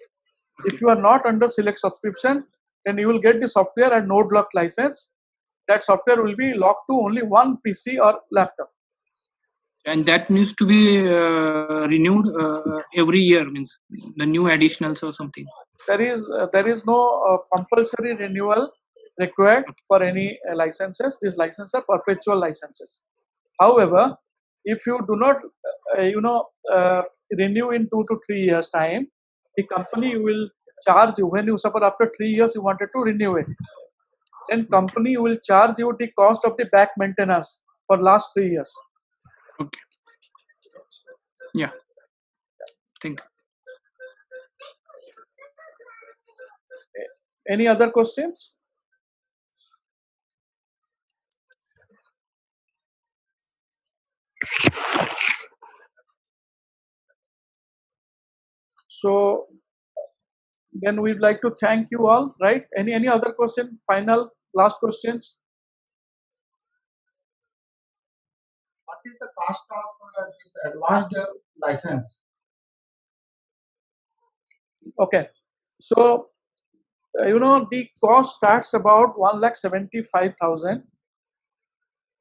If you are not under select subscription, then you will get the software and node lock license. That software will be locked to only one PC or laptop. And that needs to be renewed every year, means the new additionals or something. There is no compulsory renewal required for any licenses. These licenses are perpetual licenses. However, if you do not renew in 2 to 3 years time, the company will charge you. When you suppose after 3 years you wanted to renew it, then company will charge you the cost of the back maintenance for last 3 years. Okay. Yeah. Thank you. Any other questions? So then we'd like to thank you all, right? Any other question? Final, last questions? What is the cost of this advanced license? Okay. So, the cost starts about 1,75,000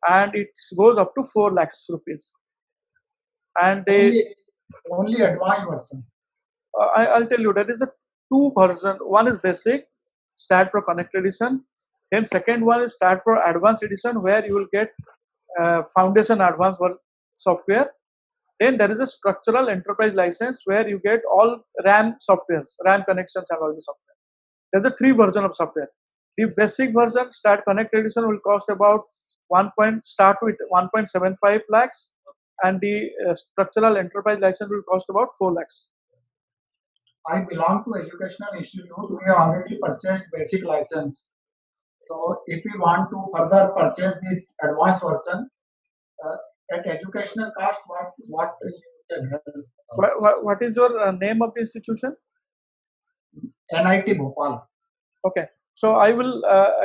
and it goes up to 4 lakhs rupees. And only advanced version. I'll tell you, there is a 2 version. One is basic, Start Pro Connect Edition. Then second one is Start Pro Advanced Edition, where you will get Foundation Advanced software. Then there is a structural enterprise license where you get all RAM softwares, RAM connections and all the software. There's a 3 version of software. The basic version, Start Connect Edition, will cost about start with 1.75 lakhs, and the structural enterprise license will cost about 4 lakhs. I belong to educational institute. We have already purchased basic license. So if we want to further purchase this advanced version at educational cost, what you can help? What is your name of the institution? NIT Bhopal. Okay. So I will.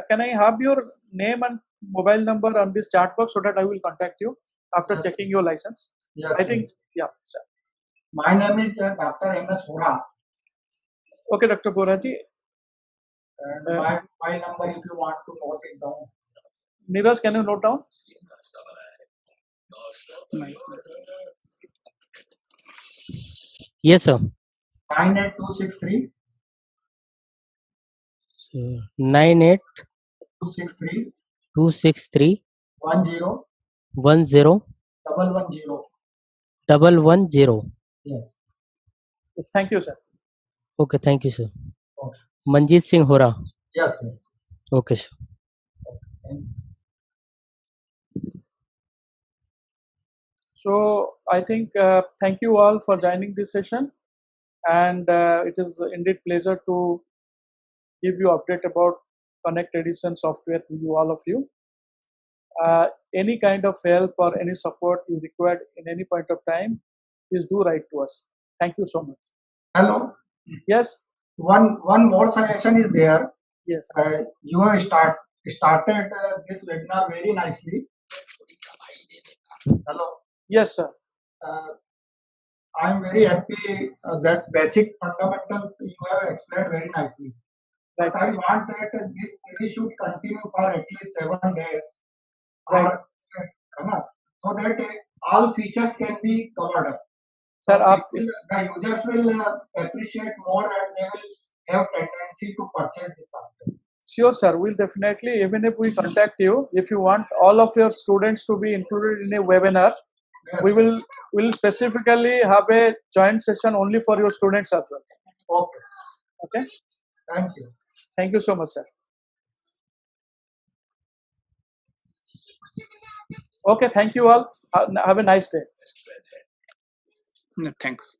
Can I have your name and mobile number on this chat box so that I will contact you after checking your license? Yes. I think. Yeah. Sir. My name is Dr. M.S. Vora. Okay, Dr. Boraji. And my number, if you want to note it down. Neeraj, can you note down? Nice. Yes, sir. 98263 So 98 263 263 10 10 110. 110. Yes. Yes, thank you, sir. Okay, thank you, sir. Okay. Manjeet Singh Hora. Yes, yes. Okay, sir. Thank you. So I think thank you all for joining this session, and it is indeed pleasure to give you update about Connect Edition software to you, all of you. Any kind of help or any support you required in any point of time, please do write to us. Thank you so much. Hello. Yes. One more suggestion is there. Yes. You have started this webinar very nicely. Hello. Yes, sir. I am very happy that basic fundamentals you have explained very nicely. Right. But I want that this series should continue for at least 7 days. Right. Or, so that all features can be covered up. Sir, the users will appreciate more and they will have tendency to purchase this software. Sure, sir. We'll definitely, even if we contact you, if you want all of your students to be included in a webinar, Yes, we will specifically have a joint session only for your students as well. Okay. Okay. Thank you. Thank you so much, sir. Okay. Thank you all. Have a nice day. Thanks.